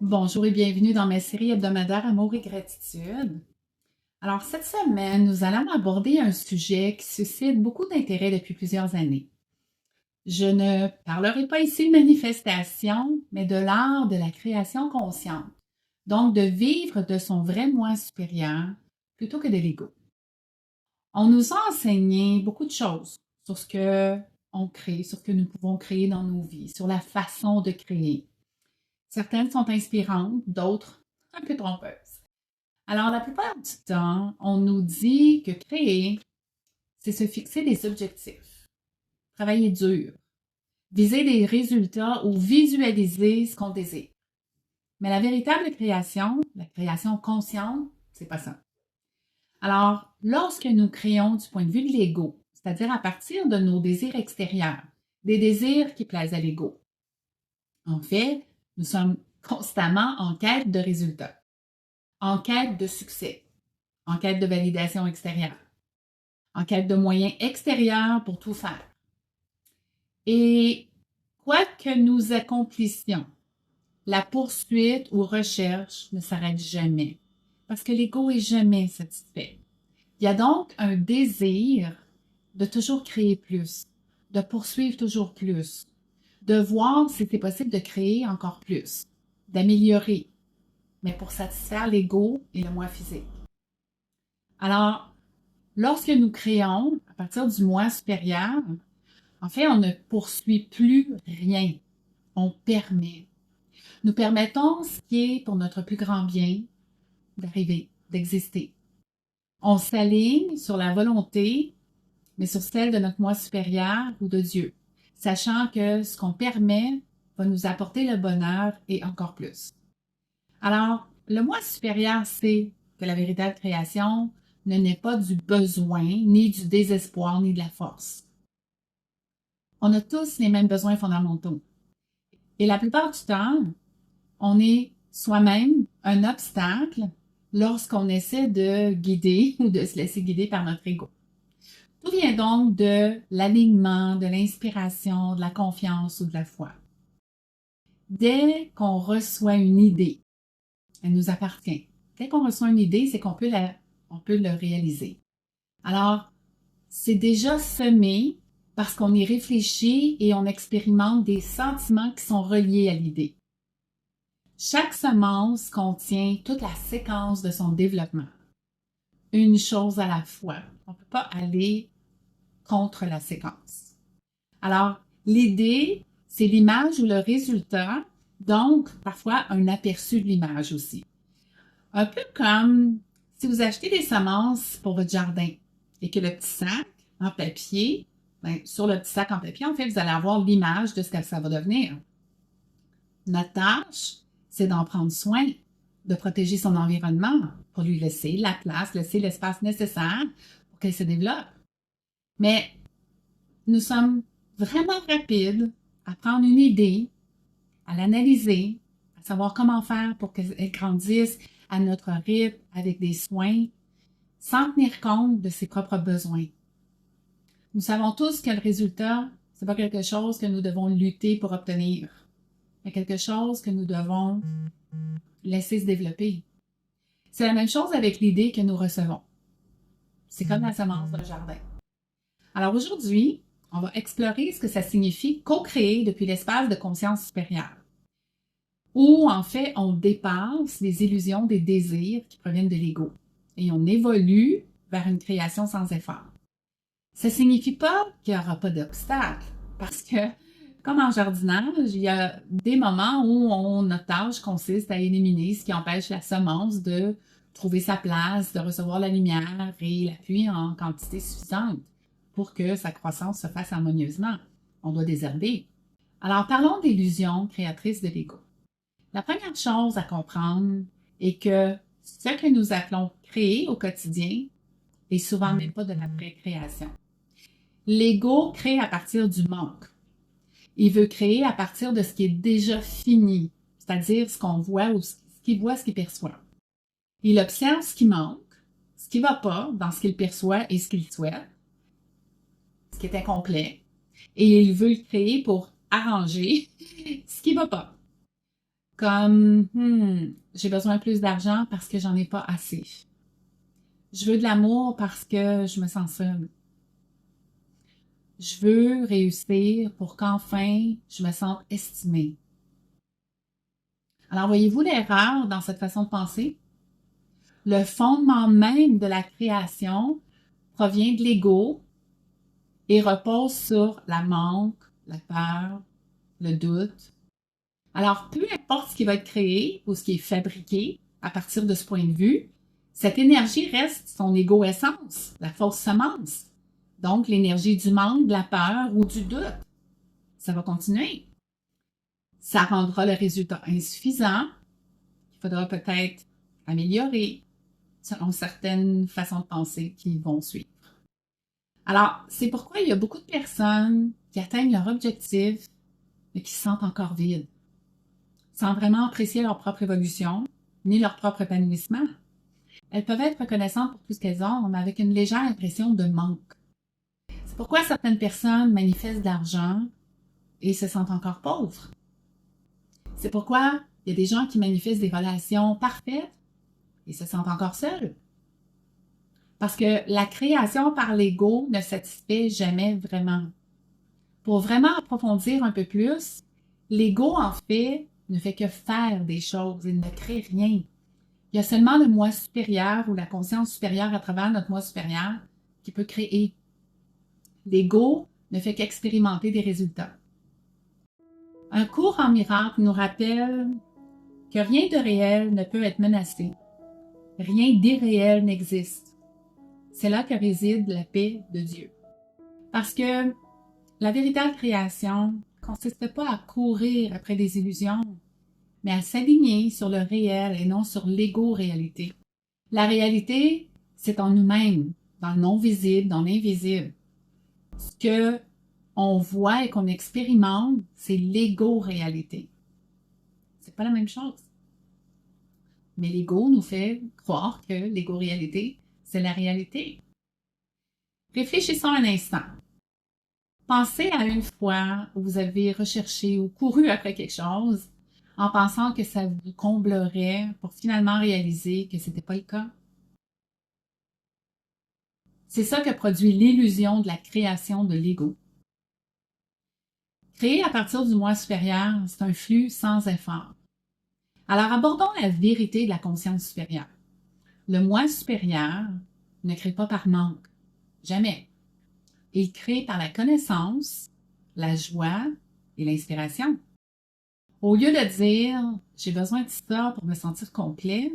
Bonjour et bienvenue dans ma série hebdomadaire Amour et gratitude. Alors, cette semaine, nous allons aborder un sujet qui suscite beaucoup d'intérêt depuis plusieurs années. Je ne parlerai pas ici de manifestation, mais de l'art de la création consciente, donc de vivre de son vrai moi supérieur plutôt que de l'ego. On nous a enseigné beaucoup de choses sur ce que on crée, sur ce que nous pouvons créer dans nos vies, sur la façon de créer. Certaines sont inspirantes, d'autres un peu trompeuses. Alors, la plupart du temps, on nous dit que créer, c'est se fixer des objectifs, travailler dur, viser des résultats ou visualiser ce qu'on désire. Mais la véritable création, la création consciente, c'est pas ça. Alors, lorsque nous créons du point de vue de l'ego, c'est-à-dire à partir de nos désirs extérieurs, des désirs qui plaisent à l'ego, en fait, nous sommes constamment en quête de résultats, en quête de succès, en quête de validation extérieure, en quête de moyens extérieurs pour tout faire. Et quoi que nous accomplissions, la poursuite ou recherche ne s'arrête jamais, parce que l'ego est jamais satisfait. Il y a donc un désir de toujours créer plus, de poursuivre toujours plus, de voir si c'est possible de créer encore plus, d'améliorer, mais pour satisfaire l'ego et le moi physique. Alors, lorsque nous créons à partir du moi supérieur, en fait, on ne poursuit plus rien. On permet. Nous permettons ce qui est pour notre plus grand bien d'arriver, d'exister. On s'aligne sur la volonté, mais sur celle de notre moi supérieur ou de Dieu, sachant que ce qu'on permet va nous apporter le bonheur et encore plus. Alors, le moi supérieur sait que la véritable création ne naît pas du besoin, ni du désespoir, ni de la force. On a tous les mêmes besoins fondamentaux. Et la plupart du temps, on est soi-même un obstacle lorsqu'on essaie de guider ou de se laisser guider par notre ego. Tout vient donc de l'alignement, de l'inspiration, de la confiance ou de la foi. Dès qu'on reçoit une idée, elle nous appartient. Dès qu'on reçoit une idée, c'est qu'on peut le réaliser. Alors, c'est déjà semé parce qu'on y réfléchit et on expérimente des sentiments qui sont reliés à l'idée. Chaque semence contient toute la séquence de son développement. Une chose à la fois. On ne peut pas aller contre la séquence. Alors, l'idée, c'est l'image ou le résultat, donc parfois un aperçu de l'image aussi. Un peu comme si vous achetez des semences pour votre jardin et que le petit sac en papier, sur le petit sac en papier, en fait, vous allez avoir l'image de ce que ça va devenir. Notre tâche, c'est d'en prendre soin, de protéger son environnement pour lui laisser la place, laisser l'espace nécessaire pour qu'elle se développe. Mais nous sommes vraiment rapides à prendre une idée, à l'analyser, à savoir comment faire pour qu'elle grandisse à notre rythme, avec des soins, sans tenir compte de ses propres besoins. Nous savons tous que le résultat, ce n'est pas quelque chose que nous devons lutter pour obtenir, mais quelque chose que nous devons laisser se développer. C'est la même chose avec l'idée que nous recevons. C'est comme la semence d'un jardin. Alors aujourd'hui, on va explorer ce que ça signifie co-créer depuis l'espace de conscience supérieure, où en fait on dépasse les illusions des désirs qui proviennent de l'ego et on évolue vers une création sans effort. Ça signifie pas qu'il n'y aura pas d'obstacles, parce que comme en jardinage, il y a des moments où notre tâche consiste à éliminer ce qui empêche la semence de trouver sa place, de recevoir la lumière et la pluie en quantité suffisante pour que sa croissance se fasse harmonieusement. On doit désherber. Alors parlons d'illusions créatrices de l'ego. La première chose à comprendre est que ce que nous appelons créer au quotidien est souvent même pas de la vraie création. L'ego crée à partir du manque. Il veut créer à partir de ce qui est déjà fini, c'est-à-dire ce qu'on voit ou ce qu'il voit, ce qu'il perçoit. Il observe ce qui manque, ce qui ne va pas dans ce qu'il perçoit et ce qu'il souhaite, ce qui est incomplet, et il veut le créer pour arranger ce qui ne va pas. Comme, j'ai besoin de plus d'argent parce que j'en ai pas assez. Je veux de l'amour parce que je me sens seule. Je veux réussir pour qu'enfin je me sente estimée. Alors, voyez-vous l'erreur dans cette façon de penser? Le fondement même de la création provient de l'ego et repose sur la manque, la peur, le doute. Alors, peu importe ce qui va être créé ou ce qui est fabriqué à partir de ce point de vue, cette énergie reste son égo-essence, la fausse semence. Donc, l'énergie du manque, de la peur ou du doute. Ça va continuer. Ça rendra le résultat insuffisant. Il faudra peut-être améliorer selon certaines façons de penser qui vont suivre. Alors, c'est pourquoi il y a beaucoup de personnes qui atteignent leur objectif, mais qui se sentent encore vides, sans vraiment apprécier leur propre évolution, ni leur propre épanouissement. Elles peuvent être reconnaissantes pour tout ce qu'elles ont, mais avec une légère impression de manque. C'est pourquoi certaines personnes manifestent de l'argent et se sentent encore pauvres. C'est pourquoi il y a des gens qui manifestent des relations parfaites et se sentent encore seuls. Parce que la création par l'ego ne satisfait jamais vraiment. Pour vraiment approfondir un peu plus, l'ego, en fait, ne fait que faire des choses, il ne crée rien. Il y a seulement le moi supérieur ou la conscience supérieure à travers notre moi supérieur qui peut créer. L'ego ne fait qu'expérimenter des résultats. Un cours en miracle nous rappelle que rien de réel ne peut être menacé. Rien d'irréel n'existe. C'est là que réside la paix de Dieu. Parce que la véritable création ne consiste pas à courir après des illusions, mais à s'aligner sur le réel et non sur l'ego-réalité. La réalité, c'est en nous-mêmes, dans le non-visible, dans l'invisible. Ce que on voit et qu'on expérimente, c'est l'ego-réalité. C'est pas la même chose. Mais l'ego nous fait croire que l'ego-réalité, c'est la réalité. Réfléchissons un instant. Pensez à une fois où vous avez recherché ou couru après quelque chose en pensant que ça vous comblerait pour finalement réaliser que ce n'était pas le cas. C'est ça que produit l'illusion de la création de l'ego. Créer à partir du moi supérieur, c'est un flux sans effort. Alors abordons la vérité de la conscience supérieure. Le moi supérieur ne crée pas par manque. Jamais. Il crée par la connaissance, la joie et l'inspiration. Au lieu de dire « j'ai besoin de ça pour me sentir complet »,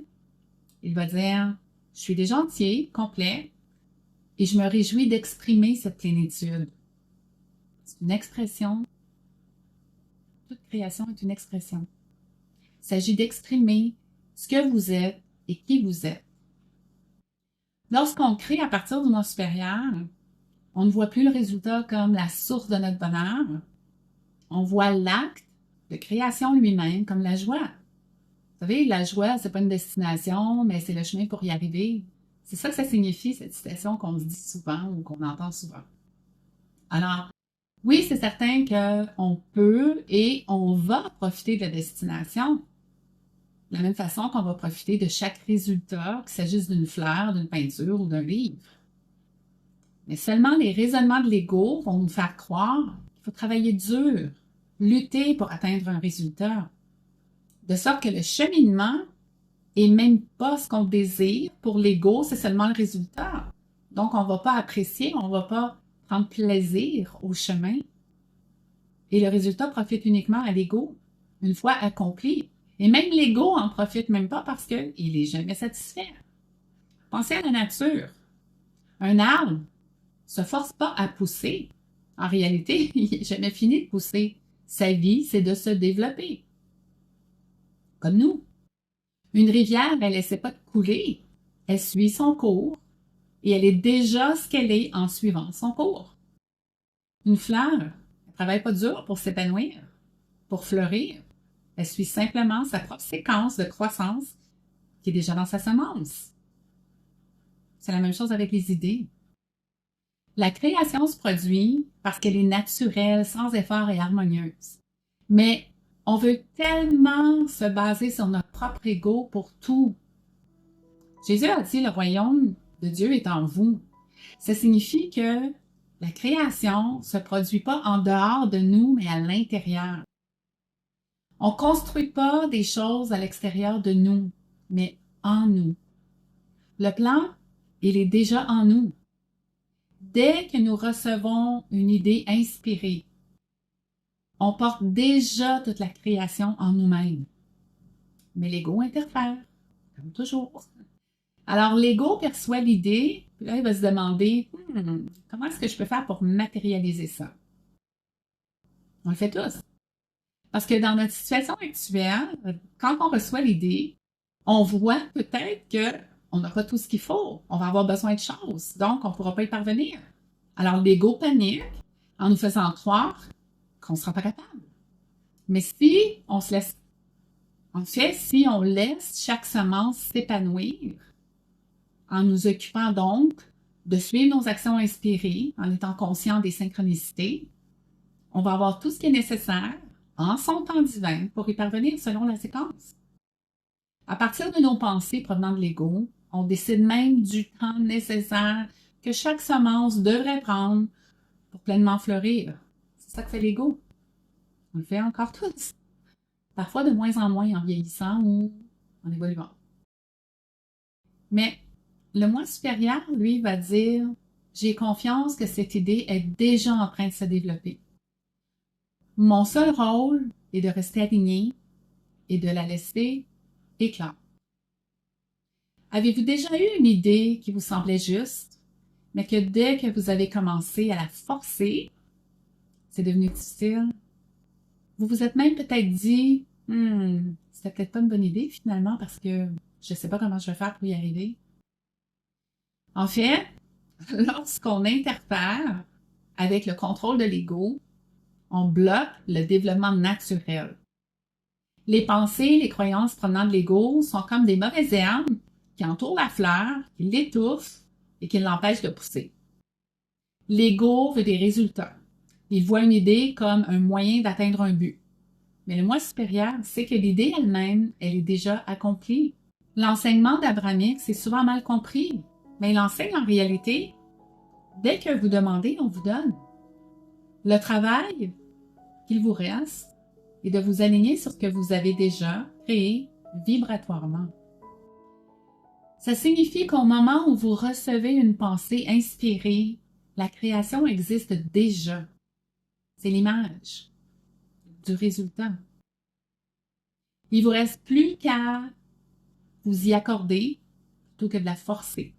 il va dire « je suis déjà entier, complet, et je me réjouis d'exprimer cette plénitude ». C'est une expression. Toute création est une expression. Il s'agit d'exprimer ce que vous êtes et qui vous êtes. Lorsqu'on crée à partir du moi supérieur, on ne voit plus le résultat comme la source de notre bonheur. On voit l'acte de création lui-même comme la joie. Vous savez, la joie, c'est pas une destination, mais c'est le chemin pour y arriver. C'est ça que ça signifie, cette citation qu'on se dit souvent ou qu'on entend souvent. Alors, oui, c'est certain qu'on peut et on va profiter de la destination. De la même façon qu'on va profiter de chaque résultat, qu'il s'agisse d'une fleur, d'une peinture ou d'un livre. Mais seulement les raisonnements de l'ego vont nous faire croire qu'il faut travailler dur, lutter pour atteindre un résultat. De sorte que le cheminement est même pas ce qu'on désire. Pour l'ego, c'est seulement le résultat. Donc, on ne va pas apprécier, on ne va pas prendre plaisir au chemin. Et le résultat profite uniquement à l'ego, une fois accompli. Et même l'ego en profite même pas parce qu'il n'est jamais satisfait. Pensez à la nature. Un arbre se force pas à pousser. En réalité, il n'est jamais fini de pousser. Sa vie, c'est de se développer. Comme nous. Une rivière, elle essaie pas de couler. Elle suit son cours et elle est déjà ce qu'elle est en suivant son cours. Une fleur, elle travaille pas dur pour s'épanouir, pour fleurir. Elle suit simplement sa propre séquence de croissance qui est déjà dans sa semence. C'est la même chose avec les idées. La création se produit parce qu'elle est naturelle, sans effort et harmonieuse. Mais On veut tellement se baser sur notre propre ego pour tout. Jésus a dit, le royaume de Dieu est en vous. Ça signifie que la création ne se produit pas en dehors de nous, mais à l'intérieur. On ne construit pas des choses à l'extérieur de nous, mais en nous. Le plan, il est déjà en nous. Dès que nous recevons une idée inspirée, on porte déjà toute la création en nous-mêmes. Mais l'ego interfère, comme toujours. Alors, l'ego perçoit l'idée, puis là, il va se demander, comment est-ce que je peux faire pour matérialiser ça? On le fait tous. Parce que dans notre situation actuelle, quand on reçoit l'idée, on voit peut-être qu'on n'aura pas tout ce qu'il faut. On va avoir besoin de choses. Donc, on ne pourra pas y parvenir. Alors, l'ego panique en nous faisant croire qu'on ne sera pas capable. Mais si on se laisse, en fait, si on laisse chaque semence s'épanouir, en nous occupant donc de suivre nos actions inspirées, en étant conscient des synchronicités, on va avoir tout ce qui est nécessaire en son temps divin pour y parvenir selon la séquence. À partir de nos pensées provenant de l'ego, on décide même du temps nécessaire que chaque semence devrait prendre pour pleinement fleurir. C'est ça que fait l'ego. On le fait encore tous. Parfois de moins en moins en vieillissant ou en évoluant. Mais le moi supérieur, lui, va dire « J'ai confiance que cette idée est déjà en train de se développer. Mon seul rôle est de rester aligné et de la laisser éclore. » Avez-vous déjà eu une idée qui vous semblait juste, mais que dès que vous avez commencé à la forcer, c'est devenu difficile? Vous vous êtes même peut-être dit « c'était peut-être pas une bonne idée finalement parce que je ne sais pas comment je vais faire pour y arriver. » En fait, lorsqu'on interfère avec le contrôle de l'ego, on bloque le développement naturel. Les pensées, les croyances provenant de l'ego sont comme des mauvaises herbes qui entourent la fleur, qui l'étouffent et qui l'empêchent de pousser. L'ego veut des résultats. Il voit une idée comme un moyen d'atteindre un but. Mais le moi supérieur sait que l'idée elle-même, elle est déjà accomplie. L'enseignement d'Abrahamique, c'est souvent mal compris, mais il enseigne en réalité, dès que vous demandez, on vous donne. Le travail qu'il vous reste est de vous aligner sur ce que vous avez déjà créé vibratoirement. Ça signifie qu'au moment où vous recevez une pensée inspirée, la création existe déjà. C'est l'image du résultat. Il vous reste plus qu'à vous y accorder plutôt que de la forcer.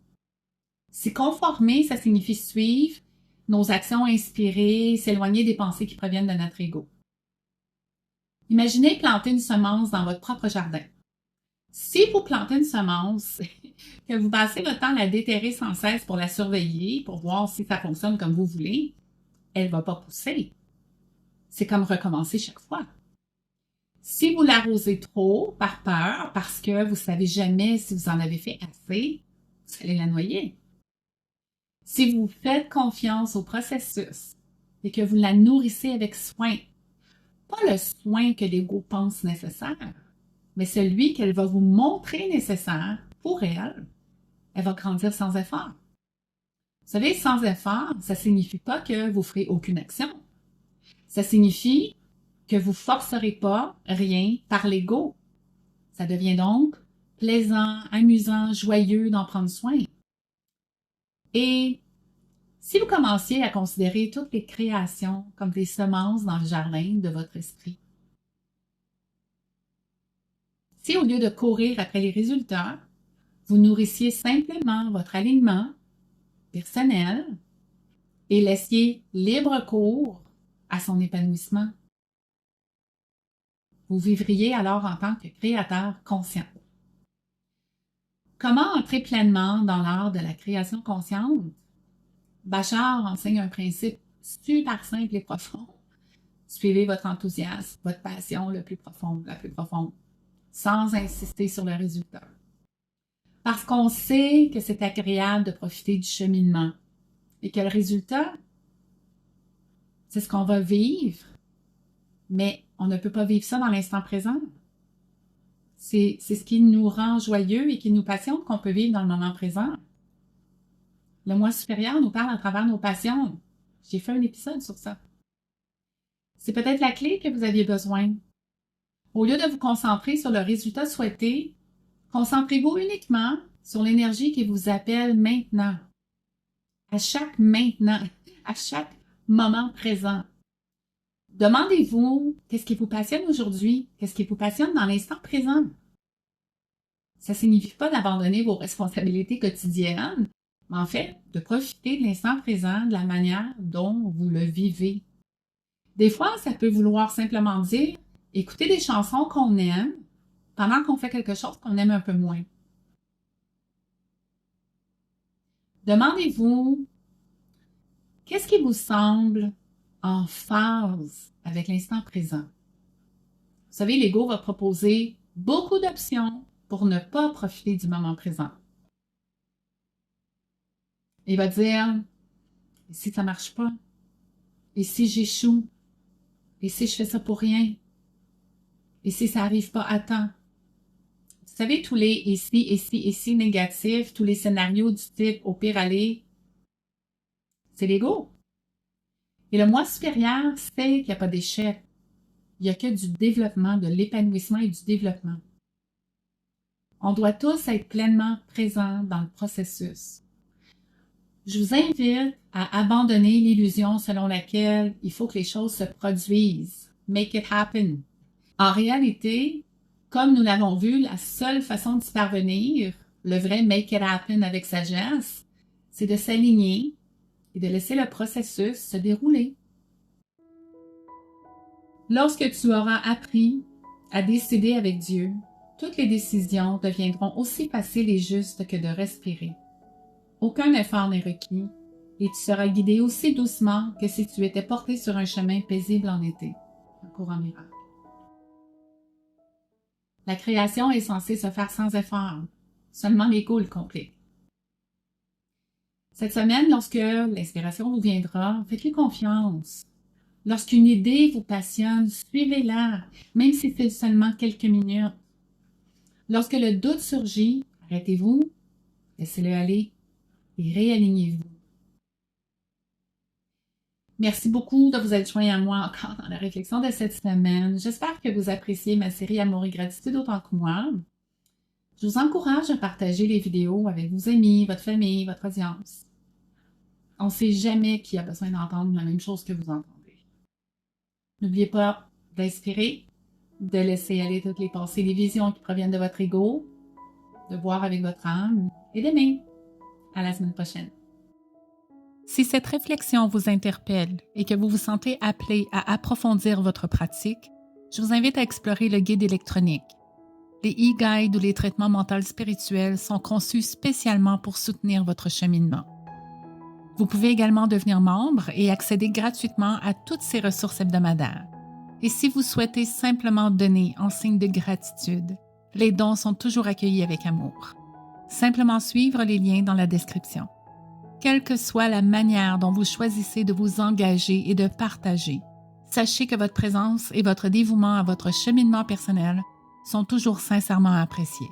S'y conformer, ça signifie suivre nos actions inspirées, s'éloigner des pensées qui proviennent de notre ego. Imaginez planter une semence dans votre propre jardin. Si vous plantez une semence, que vous passez votre temps à la déterrer sans cesse pour la surveiller, pour voir si ça fonctionne comme vous voulez, elle ne va pas pousser. C'est comme recommencer chaque fois. Si vous l'arrosez trop, par peur, parce que vous ne savez jamais si vous en avez fait assez, vous allez la noyer. Si vous faites confiance au processus et que vous la nourrissez avec soin, pas le soin que l'ego pense nécessaire, mais celui qu'elle va vous montrer nécessaire pour elle, elle va grandir sans effort. Vous savez, sans effort, ça ne signifie pas que vous ne ferez aucune action. Ça signifie que vous ne forcerez pas rien par l'ego. Ça devient donc plaisant, amusant, joyeux d'en prendre soin. Et si vous commenciez à considérer toutes les créations comme des semences dans le jardin de votre esprit, si au lieu de courir après les résultats, vous nourrissiez simplement votre alignement personnel et laissiez libre cours à son épanouissement, vous vivriez alors en tant que créateur conscient. Comment entrer pleinement dans l'art de la création consciente? Bachar enseigne un principe super simple et profond. Suivez votre enthousiasme, votre passion le plus profond, la plus profonde, sans insister sur le résultat. Parce qu'on sait que c'est agréable de profiter du cheminement et que le résultat, c'est ce qu'on va vivre, mais on ne peut pas vivre ça dans l'instant présent. C'est ce qui nous rend joyeux et qui nous passionne qu'on peut vivre dans le moment présent. Le moi supérieur nous parle à travers nos passions. J'ai fait un épisode sur ça. C'est peut-être la clé que vous aviez besoin. Au lieu de vous concentrer sur le résultat souhaité, concentrez-vous uniquement sur l'énergie qui vous appelle maintenant. À chaque maintenant, à chaque moment présent. Demandez-vous qu'est-ce qui vous passionne aujourd'hui, qu'est-ce qui vous passionne dans l'instant présent. Ça ne signifie pas d'abandonner vos responsabilités quotidiennes, mais en fait, de profiter de l'instant présent de la manière dont vous le vivez. Des fois, ça peut vouloir simplement dire écouter des chansons qu'on aime pendant qu'on fait quelque chose qu'on aime un peu moins. Demandez-vous qu'est-ce qui vous semble en phase avec l'instant présent. Vous savez, l'ego va proposer beaucoup d'options pour ne pas profiter du moment présent. Il va dire, et si ça ne marche pas? Et si j'échoue? Et si je fais ça pour rien? Et si ça n'arrive pas à temps? Vous savez, tous les et si négatifs, tous les scénarios du type au pire aller, c'est l'ego. Et le moi supérieur sait qu'il n'y a pas d'échec. Il n'y a que du développement, de l'épanouissement et du développement. On doit tous être pleinement présents dans le processus. Je vous invite à abandonner l'illusion selon laquelle il faut que les choses se produisent. Make it happen. En réalité, comme nous l'avons vu, la seule façon d'y parvenir, le vrai make it happen avec sagesse, c'est de s'aligner et de laisser le processus se dérouler. Lorsque tu auras appris à décider avec Dieu, toutes les décisions deviendront aussi faciles et justes que de respirer. Aucun effort n'est requis et tu seras guidé aussi doucement que si tu étais porté sur un chemin paisible en été. Un courant miracle. La création est censée se faire sans effort. Seulement l'ego le complique. Cette semaine, lorsque l'inspiration vous viendra, faites-lui confiance. Lorsqu'une idée vous passionne, suivez-la, même si c'est seulement quelques minutes. Lorsque le doute surgit, arrêtez-vous, laissez-le aller et réalignez-vous. Merci beaucoup de vous être joints à moi encore dans la réflexion de cette semaine. J'espère que vous appréciez ma série Amour et gratitude autant que moi. Je vous encourage à partager les vidéos avec vos amis, votre famille, votre audience. On ne sait jamais qui a besoin d'entendre la même chose que vous entendez. N'oubliez pas d'inspirer, de laisser aller toutes les pensées, les visions qui proviennent de votre ego, de voir avec votre âme et d'aimer. À la semaine prochaine. Si cette réflexion vous interpelle et que vous vous sentez appelé à approfondir votre pratique, je vous invite à explorer le guide électronique. Les e-guides ou les traitements mentaux spirituels sont conçus spécialement pour soutenir votre cheminement. Vous pouvez également devenir membre et accéder gratuitement à toutes ces ressources hebdomadaires. Et si vous souhaitez simplement donner en signe de gratitude, les dons sont toujours accueillis avec amour. Simplement suivre les liens dans la description. Quelle que soit la manière dont vous choisissez de vous engager et de partager, sachez que votre présence et votre dévouement à votre cheminement personnel sont toujours sincèrement appréciés.